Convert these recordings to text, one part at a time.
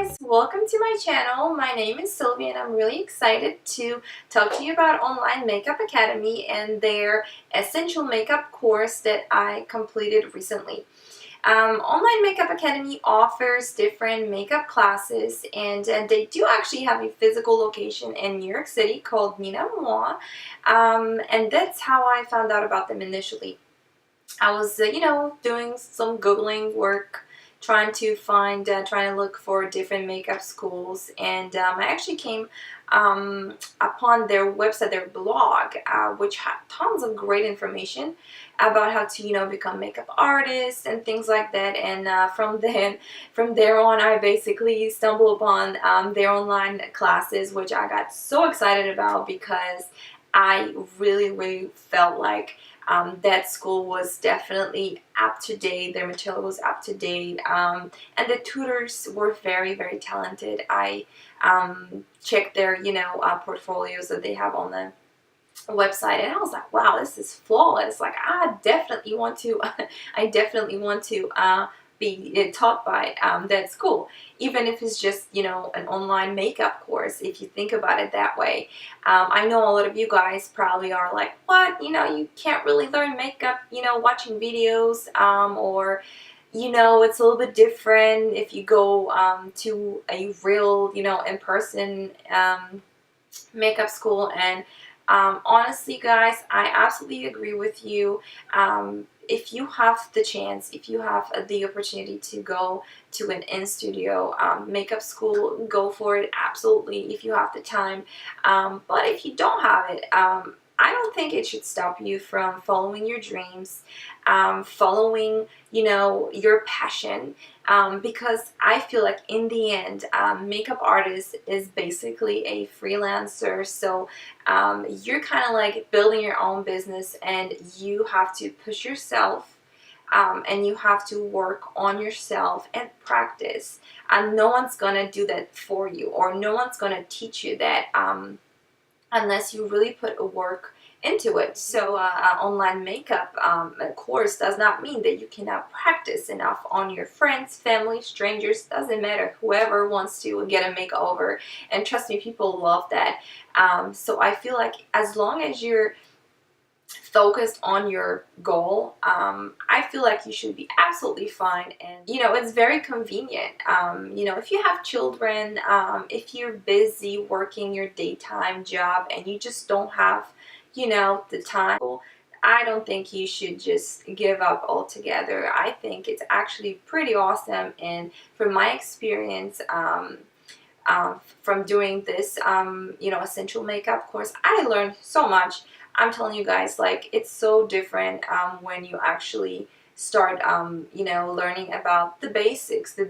guys, welcome to my channel. My name is Sylvia and I'm really excited to talk to you about Online Makeup Academy and their essential makeup course that I completed recently. Online Makeup Academy offers different makeup classes, and they do actually have a physical location in New York City called Nina Moi, and that's how I found out about them initially. I was, doing some Googling work, trying to look for different makeup schools, and I actually came upon their website, their blog, which had tons of great information about how to, become makeup artists and things like that. And from there on, I basically stumbled upon their online classes, which I got so excited about because I really felt like that school was definitely up to date. Their material was up to date, and the tutors were very talented. I checked their portfolios that they have on the website, and I was like, wow, this is flawless. Like, I definitely want to I definitely want to be taught by that school, even if it's just an online makeup course. If you think about it that way, I know a lot of you guys probably are like, what, you can't really learn makeup watching videos, or it's a little bit different if you go to a real in-person makeup school. And honestly, guys, I absolutely agree with you. If you have the chance, if you have the opportunity to go to an in-studio makeup school, go for it, absolutely, if you have the time. But if you don't have it, I don't think it should stop you from following your dreams, following, your passion, because I feel like in the end, makeup artist is basically a freelancer. So you're kind of like building your own business, and you have to push yourself, and you have to work on yourself and practice. And no one's gonna do that for you, or no one's gonna teach you that unless you really put a work into it. So online makeup course does not mean that you cannot practice enough on your friends, family, strangers, doesn't matter, whoever wants to get a makeover. And trust me, people love that. So I feel like as long as you're focused on your goal, I feel like you should be absolutely fine. And it's very convenient. If you have children, if you're busy working your daytime job and you just don't have the time, I don't think you should just give up altogether. I think it's actually pretty awesome. And from my experience, from doing this essential makeup course, I learned so much. I'm telling you guys, like, it's so different when you actually start learning about the basics that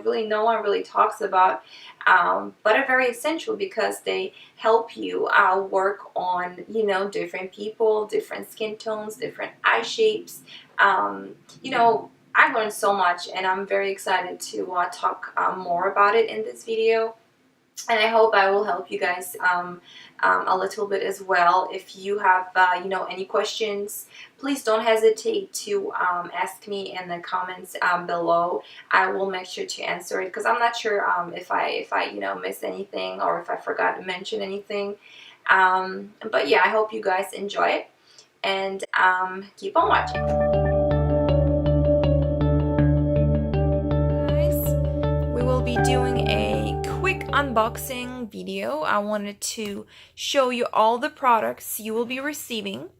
really no one really talks about, but are very essential because they help you work on different people, different skin tones, different eye shapes. I learned so much, and I'm very excited to talk more about it in this video. And I hope I will help you guys a little bit as well. If you have any questions, please don't hesitate to ask me in the comments below. I will make sure to answer it, because I'm not sure if I missed anything, or if I forgot to mention anything. But yeah, I hope you guys enjoy it, and keep on watching. Guys, we will be doing a quick unboxing video. I wanted to show you all the products you will be receiving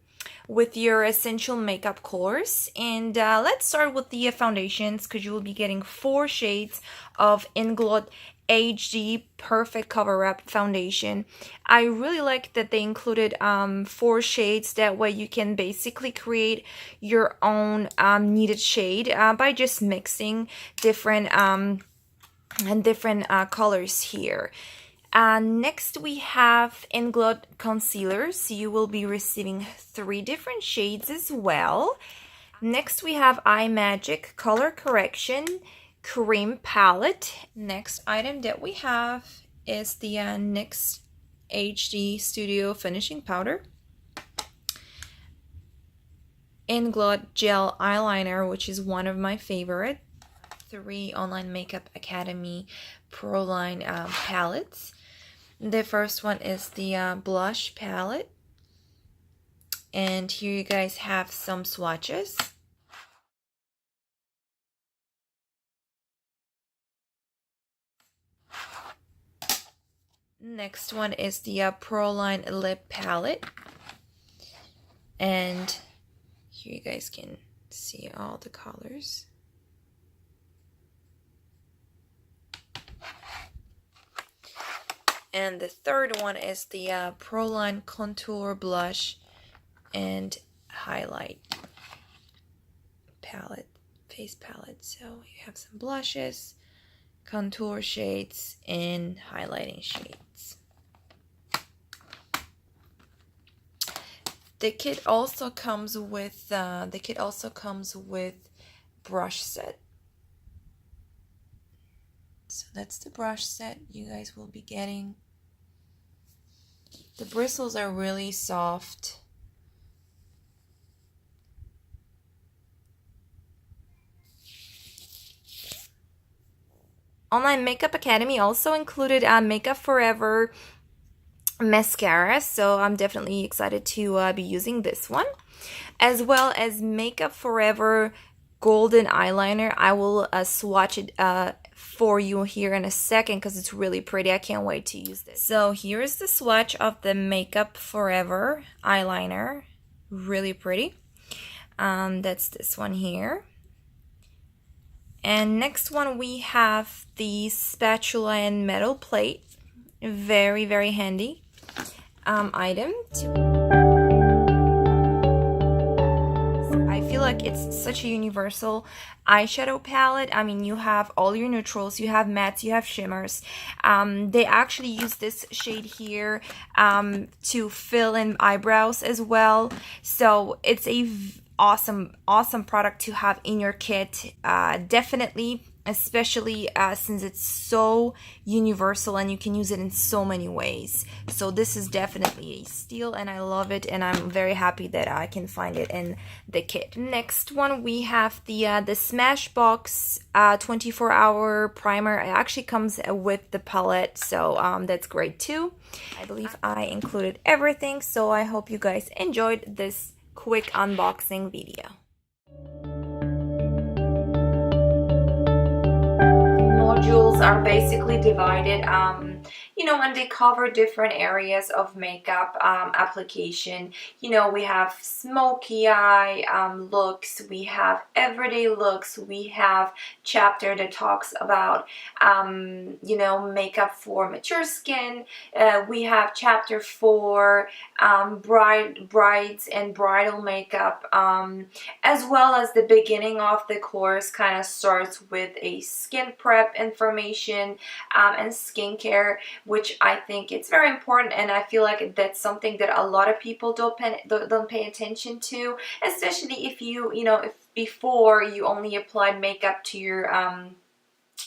with your essential makeup course. And let's start with the foundations, because you will be getting 4 shades of Inglot HD Perfect Cover Up foundation. I really like that they included 4 shades. That way you can basically create your own needed shade by just mixing different colors here. Next we have Inglot concealers. You will be receiving 3 different shades as well. Next we have Eye Magic Color Correction Cream Palette. Next item that we have is the NYX HD Studio Finishing Powder. Inglot Gel Eyeliner, which is one of my favorite. 3 Online Makeup Academy Pro Line palettes. The first one is the blush palette. And here you guys have some swatches. Next one is the Pro Line Lip Palette. And here you guys can see all the colors. And the third one is the Pro Line Contour Blush and Highlight palette, face palette. So you have some blushes, contour shades, and highlighting shades. The kit also comes with brush set. So that's the brush set you guys will be getting. The bristles are really soft. Online Makeup Academy also included Makeup Forever mascara, so I'm definitely excited to be using this one, as well as Makeup Forever golden eyeliner. I will swatch it for you here in a second because it's really pretty. I can't wait to use this. So here's the swatch of the Makeup Forever eyeliner. Really pretty. That's this one here. And next one we have the spatula and metal plate. Very, very handy item. I feel like it's such a universal eyeshadow palette. I mean, you have all your neutrals, you have mattes, you have shimmers. They actually use this shade here to fill in eyebrows as well. So it's a awesome product to have in your kit. Definitely, especially since it's so universal and you can use it in so many ways. So this is definitely a steal and I love it, and I'm very happy that I can find it in the kit. Next one we have the Smashbox 24-hour primer. It actually comes with the palette, so that's great too. I believe I included everything, so I hope you guys enjoyed this quick unboxing video. Modules are basically divided, and they cover different areas of makeup application. We have smoky eye looks, we have everyday looks, we have chapter that talks about makeup for mature skin. We have chapter for brides and bridal makeup, as well as the beginning of the course kind of starts with a skin prep information and skincare, which I think it's very important, and I feel like that's something that a lot of people don't pay attention to, especially if if before you only applied makeup to your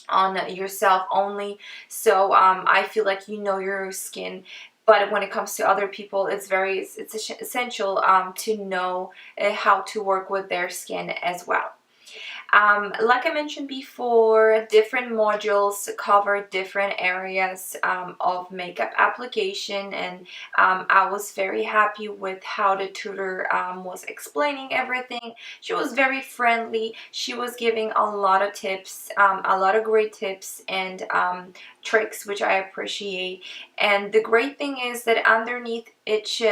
on yourself only. So I feel like your skin, but when it comes to other people, it's essential to know how to work with their skin as well. Like I mentioned before, different modules cover different areas of makeup application, and I was very happy with how the tutor was explaining everything. She was very friendly. She was giving a lot of tips, a lot of great tips and tricks, which I appreciate. And the great thing is that underneath each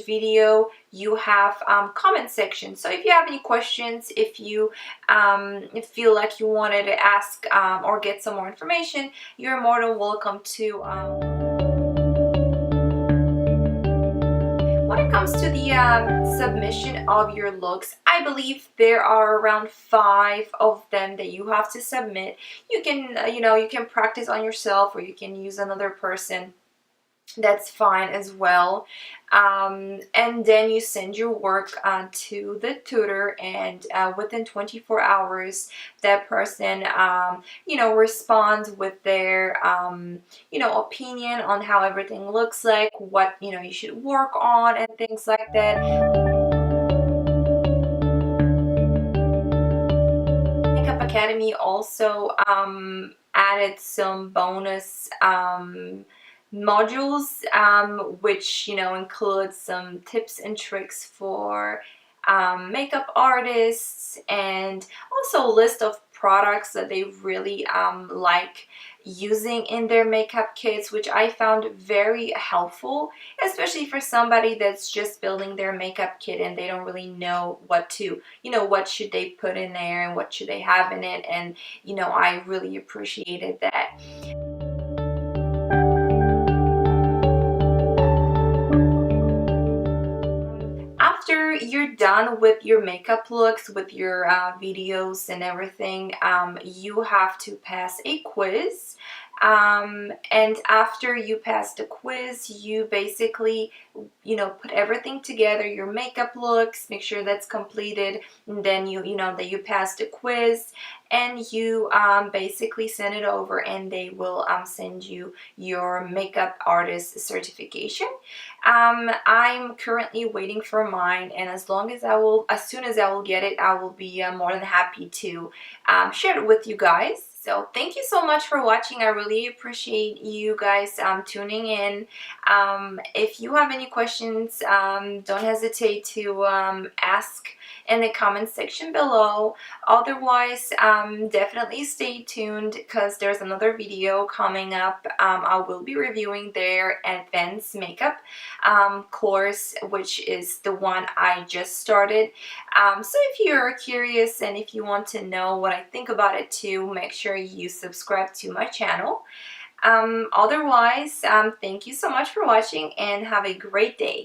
video you have comment section. So if you have any questions, if you feel like you wanted to ask or get some more information, you're more than welcome to. When it comes to the submission of your looks, I believe there are around 5 of them that you have to submit. You can, you can practice on yourself, or you can use another person. That's fine as well. And then you send your work to the tutor, and within 24 hours that person responds with their opinion on how everything looks like, what you should work on and things like that. Academy also added some bonus modules, which, you know, include some tips and tricks for makeup artists, and also a list of products that they really like using in their makeup kits, which I found very helpful, especially for somebody that's just building their makeup kit and they don't really know what to, you know, what should they put in there and what should they have in it. And, you know, I really appreciated that. After you're done with your makeup looks, with your videos and everything, you have to pass a quiz. And after you pass the quiz, you basically, you know, put everything together, your makeup looks, make sure that's completed, and then you know that you passed the quiz, and you basically send it over, and they will send you your makeup artist certification. I'm currently waiting for mine, and as soon as I will get it, I will be more than happy to share it with you guys. So thank you so much for watching. I really appreciate you guys tuning in. If you have any questions, don't hesitate to ask in the comment section below. Otherwise, definitely stay tuned, because there's another video coming up. I will be reviewing their advanced makeup course, which is the one I just started. So if you're curious and if you want to know what I think about it too, make sure you subscribe to my channel. Otherwise, thank you so much for watching, and have a great day.